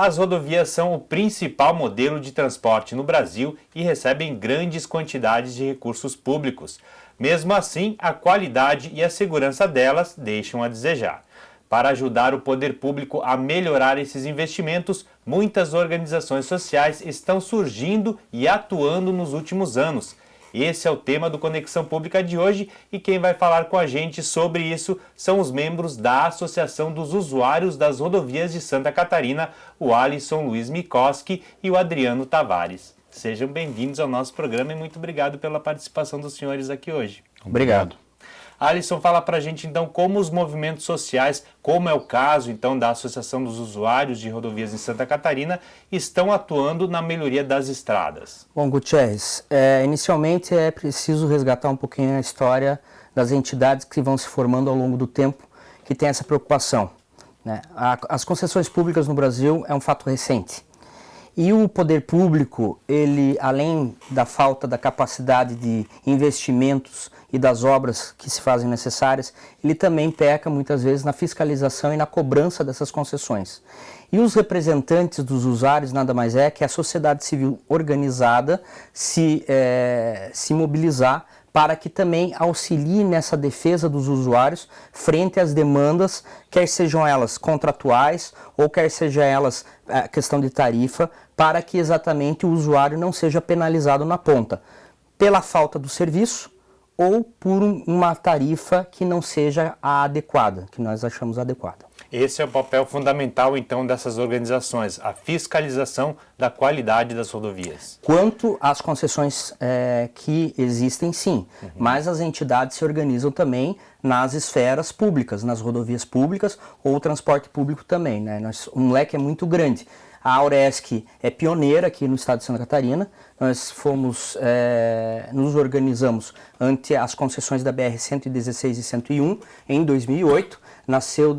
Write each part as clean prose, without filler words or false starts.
As rodovias são o principal modelo de transporte no Brasil e recebem grandes quantidades de recursos públicos. Mesmo assim, a qualidade e a segurança delas deixam a desejar. Para ajudar o poder público a melhorar esses investimentos, muitas organizações sociais estão surgindo e atuando nos últimos anos. Esse é o tema do Conexão Pública de hoje e quem vai falar com a gente sobre isso são os membros da Associação dos Usuários das Rodovias de Santa Catarina, o Alisson Luiz Mikoski e o Adriano Tavares. Sejam bem-vindos ao nosso programa e muito obrigado pela participação dos senhores aqui hoje. Obrigado. Alisson, fala pra gente então como os movimentos sociais, como é o caso então da Associação dos Usuários de Rodovias em Santa Catarina, estão atuando na melhoria das estradas. Bom, Gutierrez, inicialmente é preciso resgatar um pouquinho a história das entidades que vão se formando ao longo do tempo, que tem essa preocupação, né? As concessões públicas no Brasil é um fato recente. E o poder público, ele, além da falta da capacidade de investimentos e das obras que se fazem necessárias, ele também peca muitas vezes na fiscalização e na cobrança dessas concessões. E os representantes dos usuários nada mais é que a sociedade civil organizada se mobilizar para que também auxilie nessa defesa dos usuários frente às demandas, quer sejam elas contratuais ou quer sejam elas questão de tarifa, para que exatamente o usuário não seja penalizado na ponta, pela falta do serviço ou por uma tarifa que não seja a adequada, que nós achamos adequada. Esse é o papel fundamental, então, dessas organizações, a fiscalização da qualidade das rodovias. Quanto às concessões que existem, sim, mas as entidades se organizam também nas esferas públicas, nas rodovias públicas ou transporte público também, né? O leque é muito grande. A Auresc é pioneira aqui no estado de Santa Catarina. Nós nos organizamos ante as concessões da BR-116 e 101 em 2008. Nasceu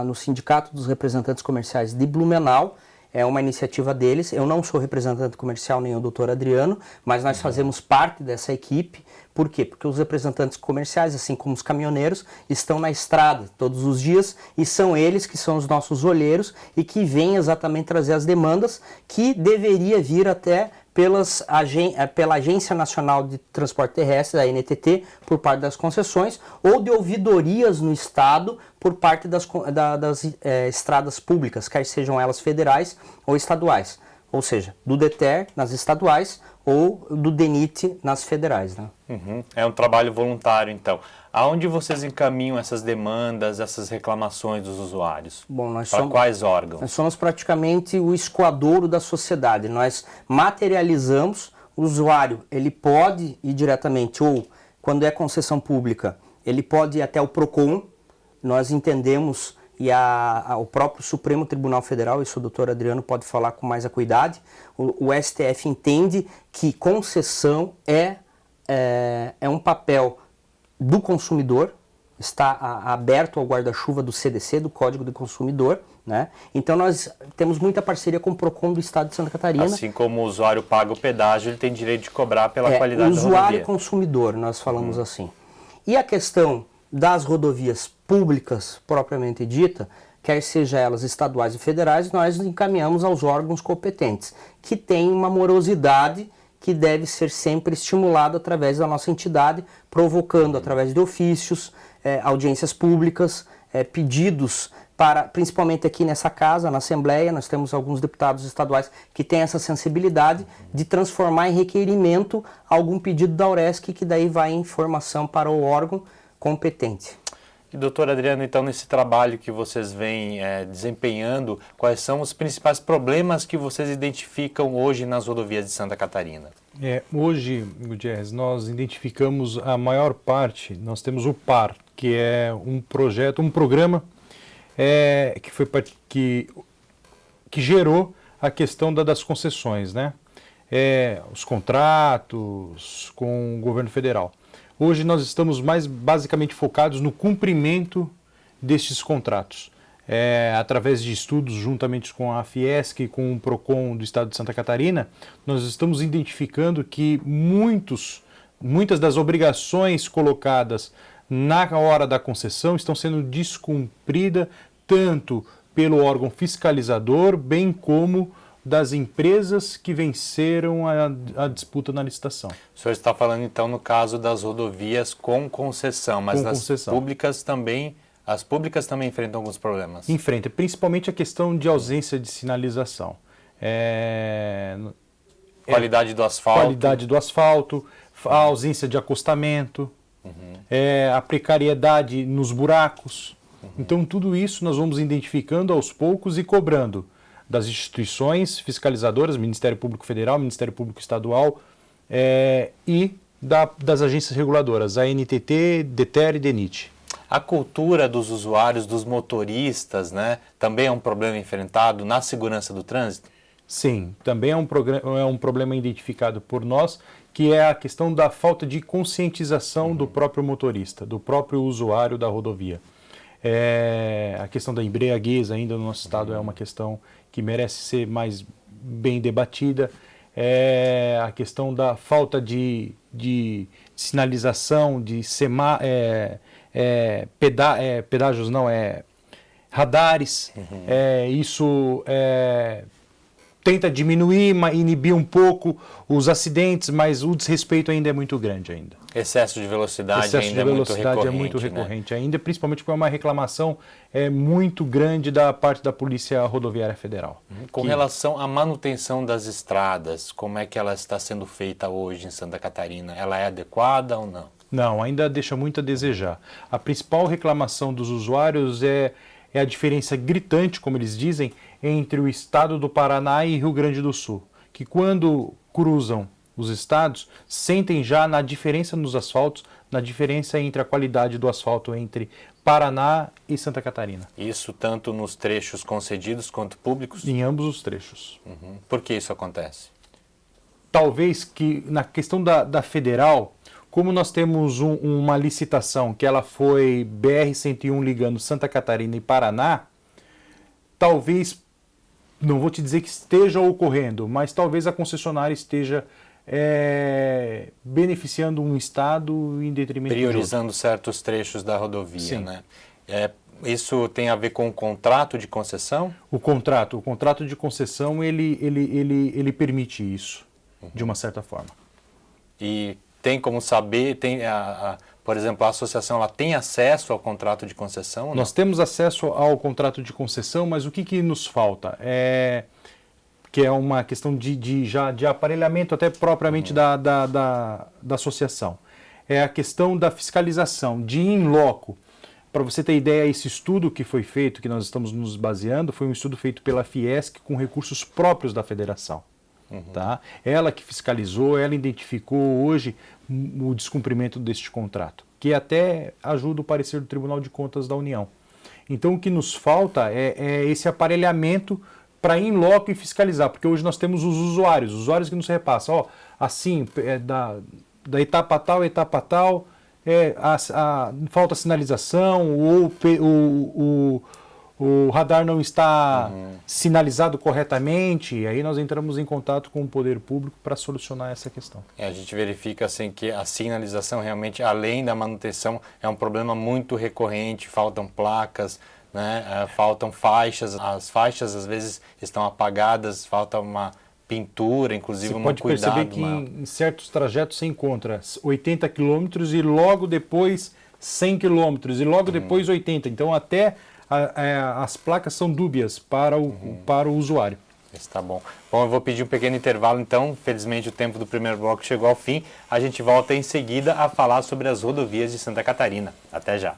no Sindicato dos Representantes Comerciais de Blumenau. É uma iniciativa deles. Eu não sou representante comercial, nem o doutor Adriano, mas nós fazemos parte dessa equipe. Por quê? Porque os representantes comerciais, assim como os caminhoneiros, estão na estrada todos os dias e são eles que são os nossos olheiros e que vêm exatamente trazer as demandas que deveria vir até pela Agência Nacional de Transporte Terrestre, a ANTT, por parte das concessões, ou de ouvidorias no Estado por parte das estradas públicas, quer sejam elas federais ou estaduais. Ou seja, do DETER nas estaduais ou do DENIT nas federais, né? É um trabalho voluntário, então. Aonde vocês encaminham essas demandas, essas reclamações dos usuários? Bom, para quais órgãos? Nós somos praticamente o escoadouro da sociedade. Nós materializamos, o usuário, ele pode ir diretamente, ou quando é concessão pública, ele pode ir até o PROCON. Nós entendemos, e o próprio Supremo Tribunal Federal, isso o doutor Adriano pode falar com mais acuidade, o STF entende que concessão é um papel do consumidor, está aberto ao guarda-chuva do CDC, do Código do Consumidor, né? Então nós temos muita parceria com o PROCON do Estado de Santa Catarina. Assim como o usuário paga o pedágio, ele tem direito de cobrar pela qualidade da rodovia. Usuário e consumidor, nós falamos assim. E a questão das rodovias públicas, propriamente dita, quer seja elas estaduais e federais, nós encaminhamos aos órgãos competentes, que têm uma morosidade que deve ser sempre estimulada através da nossa entidade, provocando através de ofícios, audiências públicas, pedidos para, principalmente aqui nessa casa, na Assembleia, nós temos alguns deputados estaduais que têm essa sensibilidade de transformar em requerimento algum pedido da Auresc, que daí vai em informação para o órgão competente. E, doutor Adriano, então, nesse trabalho que vocês vêm desempenhando, quais são os principais problemas que vocês identificam hoje nas rodovias de Santa Catarina? Hoje, Gutierrez, nós identificamos a maior parte, nós temos o PAR, que é um projeto, um programa que gerou a questão das concessões, né? Os contratos com o governo federal. Hoje nós estamos mais basicamente focados no cumprimento destes contratos. Através de estudos juntamente com a Fiesc e com o PROCON do Estado de Santa Catarina, nós estamos identificando que muitas das obrigações colocadas na hora da concessão estão sendo descumpridas tanto pelo órgão fiscalizador, bem como das empresas que venceram a disputa na licitação. O senhor está falando então no caso das rodovias com concessão, mas as públicas também enfrentam alguns problemas. Enfrenta, principalmente a questão de ausência de sinalização. Qualidade do asfalto. Qualidade do asfalto, a ausência de acostamento, a precariedade nos buracos. Então tudo isso nós vamos identificando aos poucos e cobrando das instituições fiscalizadoras, Ministério Público Federal, Ministério Público Estadual e das agências reguladoras, a NTT, DETER e DENIT. A cultura dos usuários, dos motoristas, né, também é um problema enfrentado na segurança do trânsito? Sim, também é um problema identificado por nós, que é a questão da falta de conscientização do próprio motorista, do próprio usuário da rodovia. A questão da embriaguez ainda no nosso estado é uma questão que merece ser mais bem debatida. A questão da falta de sinalização, de pedágios, radares. Isso tenta diminuir, inibir um pouco os acidentes, mas o desrespeito ainda é muito grande ainda. Excesso de velocidade é muito recorrente ainda, principalmente porque é uma reclamação muito grande da parte da Polícia Rodoviária Federal. Com relação à manutenção das estradas, como é que ela está sendo feita hoje em Santa Catarina? Ela é adequada ou não? Não, ainda deixa muito a desejar. A principal reclamação dos usuários é a diferença gritante, como eles dizem, entre o estado do Paraná e Rio Grande do Sul, que quando cruzam os estados, sentem já na diferença nos asfaltos, na diferença entre a qualidade do asfalto entre Paraná e Santa Catarina. Isso tanto nos trechos concedidos quanto públicos? Em ambos os trechos. Por que isso acontece? Talvez que na questão da federal, como nós temos uma licitação que ela foi BR-101 ligando Santa Catarina e Paraná, talvez, não vou te dizer que esteja ocorrendo, mas talvez a concessionária esteja beneficiando um estado em detrimento priorizando certos trechos da rodovia, Sim. né? Isso tem a ver com o contrato de concessão? O contrato de concessão ele permite isso, de uma certa forma. E tem como saber, por exemplo, a associação ela tem acesso ao contrato de concessão? Ou não? Nós temos acesso ao contrato de concessão, mas o que nos falta? Que é uma questão de aparelhamento até propriamente da associação. É a questão da fiscalização, de in loco. Para você ter ideia, esse estudo que foi feito, que nós estamos nos baseando, foi um estudo feito pela Fiesc com recursos próprios da federação. Tá? Ela que fiscalizou, ela identificou hoje o descumprimento deste contrato, que até ajuda o parecer do Tribunal de Contas da União. Então o que nos falta é esse aparelhamento para ir em loco e fiscalizar, porque hoje nós temos os usuários que nos repassam, assim, da etapa tal, falta sinalização, ou o radar não está sinalizado corretamente, e aí nós entramos em contato com o poder público para solucionar essa questão. A gente verifica assim, que a sinalização realmente, além da manutenção, é um problema muito recorrente, faltam placas, né? Faltam faixas, as faixas às vezes estão apagadas, falta uma pintura, inclusive Você pode perceber que em certos trajetos você encontra 80 quilômetros e logo depois 100 quilômetros e logo depois 80, então até as placas são dúbias para o usuário. Está bom. Bom, eu vou pedir um pequeno intervalo então, felizmente o tempo do primeiro bloco chegou ao fim, a gente volta em seguida a falar sobre as rodovias de Santa Catarina. Até já.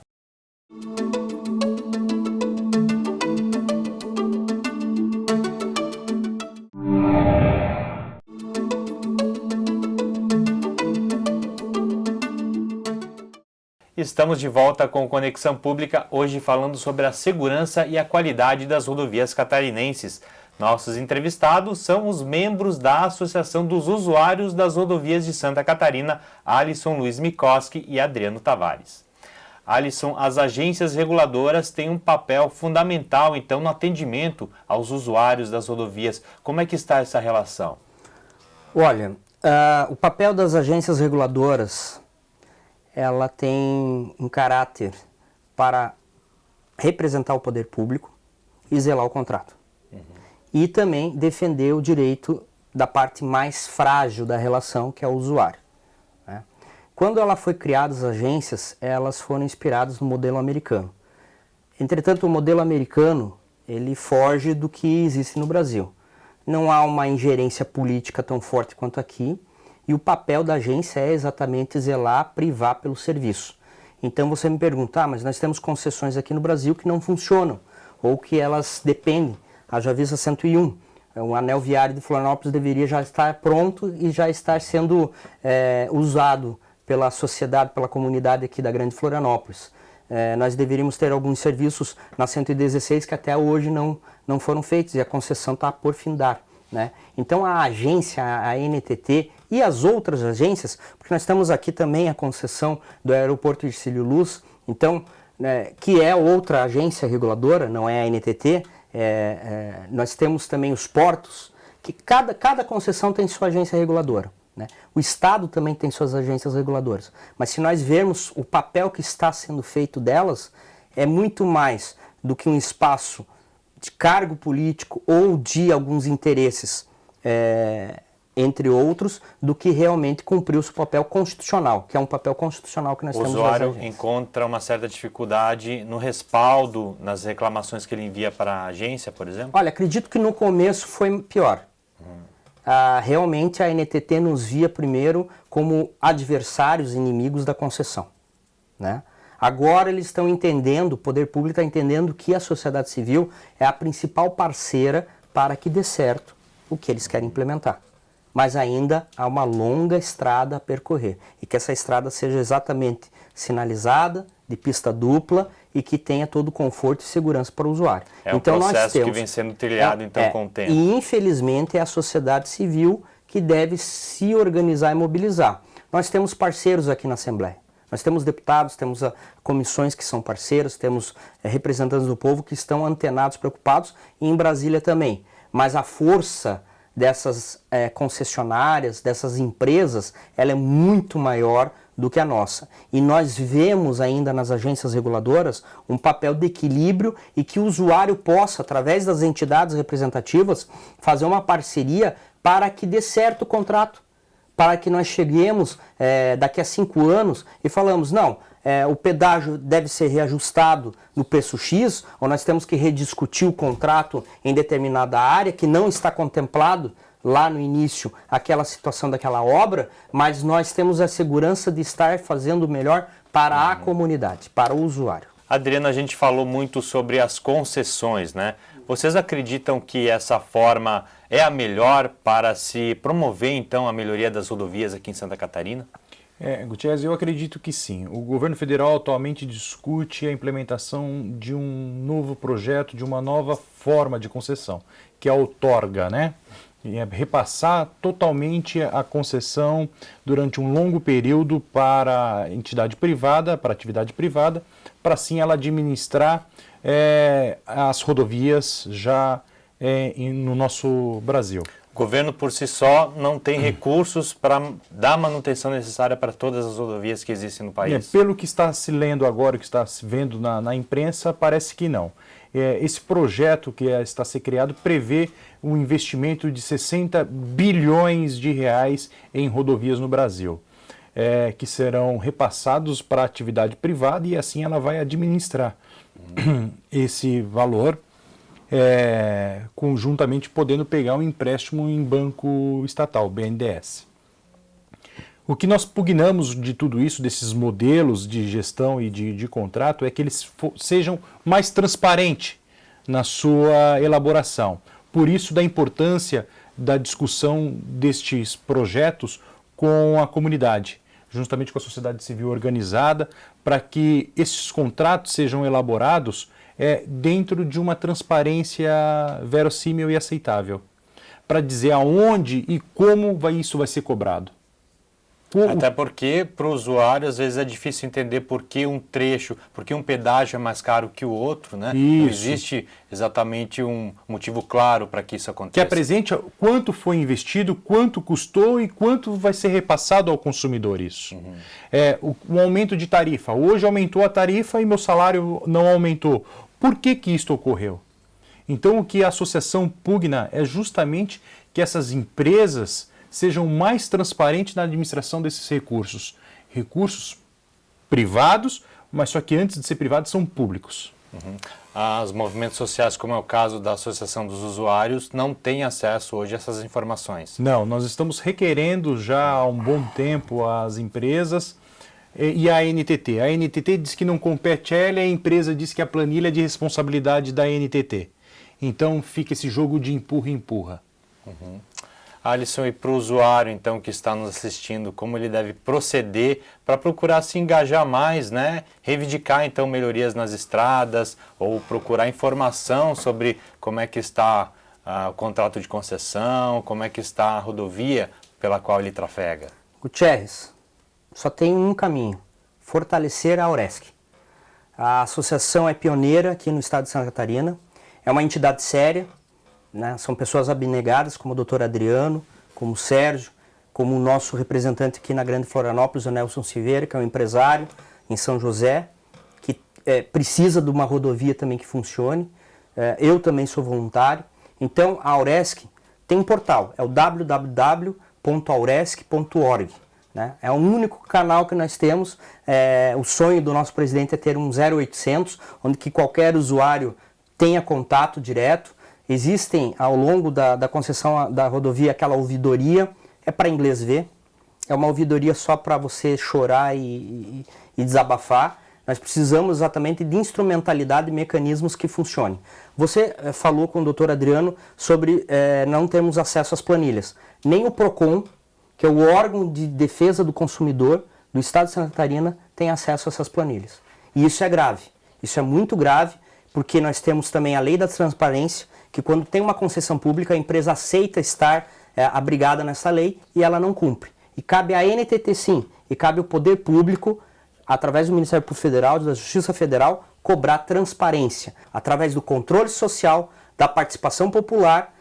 Estamos de volta com Conexão Pública, hoje falando sobre a segurança e a qualidade das rodovias catarinenses. Nossos entrevistados são os membros da Associação dos Usuários das Rodovias de Santa Catarina, Alisson Luiz Mikoski e Adriano Tavares. Alisson, as agências reguladoras têm um papel fundamental, então, no atendimento aos usuários das rodovias. Como é que está essa relação? Olha, o papel das agências reguladoras, ela tem um caráter para representar o poder público, e zelar o contrato. E também defender o direito da parte mais frágil da relação, que é o usuário. Né? Quando ela foi criada, as agências, elas foram inspiradas no modelo americano. Entretanto, o modelo americano, ele foge do que existe no Brasil. Não há uma ingerência política tão forte quanto aqui, e o papel da agência é exatamente zelar, privar pelo serviço. Então você me pergunta, mas nós temos concessões aqui no Brasil que não funcionam, ou que elas dependem. Haja vista 101, o anel viário de Florianópolis deveria já estar pronto e já estar sendo usado pela sociedade, pela comunidade aqui da Grande Florianópolis. Nós deveríamos ter alguns serviços na 116 que até hoje não foram feitos e a concessão está por findar. Né? Então a agência, a NTT e as outras agências, porque nós temos aqui também a concessão do aeroporto de Ercílio Luz, então, que é outra agência reguladora, não é a NTT, nós temos também os portos, que cada concessão tem sua agência reguladora. Né? O Estado também tem suas agências reguladoras, mas se nós vermos o papel que está sendo feito delas, é muito mais do que um espaço de cargo político ou de alguns interesses, entre outros, do que realmente cumprir o seu papel constitucional, que é um papel constitucional que nós temos nas agências. O usuário encontra uma certa dificuldade no respaldo, nas reclamações que ele envia para a agência, por exemplo? Olha, acredito que no começo foi pior. Realmente a NTT nos via primeiro como adversários, inimigos da concessão. Né? Agora eles estão entendendo, o poder público está entendendo que a sociedade civil é a principal parceira para que dê certo o que eles querem implementar. Mas ainda há uma longa estrada a percorrer e que essa estrada seja exatamente sinalizada, de pista dupla e que tenha todo o conforto e segurança para o usuário. Então, processo que vem sendo trilhado com o tempo. E infelizmente é a sociedade civil que deve se organizar e mobilizar. Nós temos parceiros aqui na Assembleia. Nós temos deputados, temos comissões que são parceiros, temos representantes do povo que estão antenados, preocupados, e em Brasília também. Mas a força dessas concessionárias, dessas empresas, ela é muito maior do que a nossa. E nós vemos ainda nas agências reguladoras um papel de equilíbrio e que o usuário possa, através das entidades representativas, fazer uma parceria para que dê certo o contrato. Para que nós cheguemos daqui a 5 anos e falamos, não, o pedágio deve ser reajustado no preço X, ou nós temos que rediscutir o contrato em determinada área que não está contemplado lá no início aquela situação daquela obra, mas nós temos a segurança de estar fazendo o melhor para a comunidade, para o usuário. Adriano, a gente falou muito sobre as concessões, né? Vocês acreditam que essa forma é a melhor para se promover, então, a melhoria das rodovias aqui em Santa Catarina? Gutierrez, eu acredito que sim. O governo federal atualmente discute a implementação de um novo projeto, de uma nova forma de concessão, que é a outorga, né? Repassar totalmente a concessão durante um longo período para a entidade privada, para a atividade privada, para assim ela administrar as rodovias já no nosso Brasil. O governo por si só não tem recursos para dar a manutenção necessária para todas as rodovias que existem no país? Pelo que está se lendo agora, o que está se vendo na imprensa, parece que não. Esse projeto que está a ser criado prevê um investimento de 60 bilhões de reais em rodovias no Brasil, que serão repassados para a atividade privada e assim ela vai administrar esse valor, conjuntamente podendo pegar um empréstimo em banco estatal, BNDES. O que nós pugnamos de tudo isso, desses modelos de gestão e de contrato, é que eles sejam mais transparentes na sua elaboração. Por isso, da importância da discussão destes projetos com a comunidade, justamente com a sociedade civil organizada, para que esses contratos sejam elaborados dentro de uma transparência verossímil e aceitável, para dizer aonde e como isso vai ser cobrado. Até porque para o usuário às vezes é difícil entender por que um trecho, por que um pedágio é mais caro que o outro, né? Isso. Não existe exatamente um motivo claro para que isso aconteça. Que apresente quanto foi investido, quanto custou e quanto vai ser repassado ao consumidor isso. Um aumento de tarifa. Hoje aumentou a tarifa e meu salário não aumentou. Por que isto ocorreu? Então o que a associação pugna é justamente que essas empresas sejam mais transparentes na administração desses recursos. Recursos privados, mas só que antes de ser privados são públicos. Os movimentos sociais, como é o caso da Associação dos Usuários, não têm acesso hoje a essas informações. Não, nós estamos requerendo já há um bom tempo às empresas e à NTT. A NTT diz que não compete a ela e a empresa diz que a planilha é de responsabilidade da NTT. Então fica esse jogo de empurra-empurra. Alisson, e para o usuário, então, que está nos assistindo, como ele deve proceder para procurar se engajar mais, né? Reivindicar, então, melhorias nas estradas ou procurar informação sobre como é que está o contrato de concessão, como é que está a rodovia pela qual ele trafega? Gutierrez, só tem um caminho: fortalecer a Auresc. A associação é pioneira aqui no estado de Santa Catarina, é uma entidade séria, né? São pessoas abnegadas, como o Dr. Adriano, como o Sérgio, como o nosso representante aqui na Grande Florianópolis, o Nelson Silveira, que é um empresário em São José, que precisa de uma rodovia também que funcione. Eu também sou voluntário. Então, a Auresc tem um portal, é o www.auresc.org. Né? É o único canal que nós temos. O sonho do nosso presidente é ter um 0800, onde que qualquer usuário tenha contato direto. Existem, ao longo da concessão da rodovia, aquela ouvidoria, é para inglês ver, é uma ouvidoria só para você chorar e desabafar. Nós precisamos exatamente de instrumentalidade e mecanismos que funcionem. Você falou com o Dr. Adriano sobre não termos acesso às planilhas. Nem o PROCON, que é o órgão de defesa do consumidor do estado de Santa Catarina, tem acesso a essas planilhas. E isso é grave, isso é muito grave, porque nós temos também a lei da transparência, que quando tem uma concessão pública, a empresa aceita estar abrigada nessa lei e ela não cumpre. E cabe à NTT sim, e cabe ao poder público, através do Ministério Público Federal, da Justiça Federal, cobrar transparência, através do controle social, da participação popular,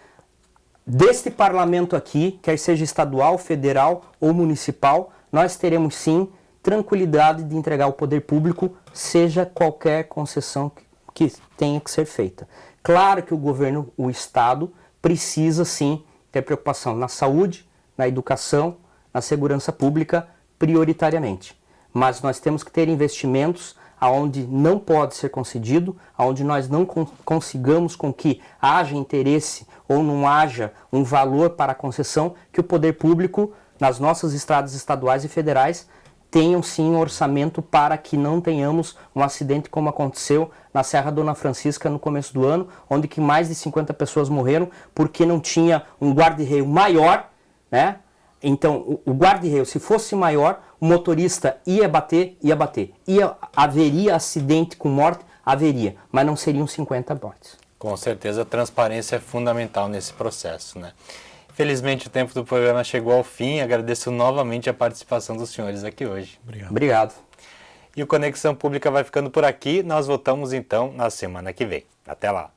deste parlamento aqui, quer seja estadual, federal ou municipal, nós teremos sim tranquilidade de entregar ao poder público, seja qualquer concessão que tenha que ser feita. Claro que o governo, o Estado, precisa sim ter preocupação na saúde, na educação, na segurança pública, prioritariamente. Mas nós temos que ter investimentos aonde não pode ser concedido, aonde nós não consigamos com que haja interesse ou não haja um valor para a concessão, que o poder público, nas nossas estradas estaduais e federais, tenham sim um orçamento para que não tenhamos um acidente como aconteceu na Serra Dona Francisca no começo do ano, onde que mais de 50 pessoas morreram porque não tinha um guarda-reio maior, né? Então, o guarda-reio, se fosse maior, o motorista ia bater. Haveria acidente com morte? Haveria, mas não seriam 50 mortes. Com certeza, a transparência é fundamental nesse processo, né? Infelizmente, o tempo do programa chegou ao fim. Agradeço novamente a participação dos senhores aqui hoje. Obrigado. E o Conexão Pública vai ficando por aqui. Nós voltamos, então, na semana que vem. Até lá.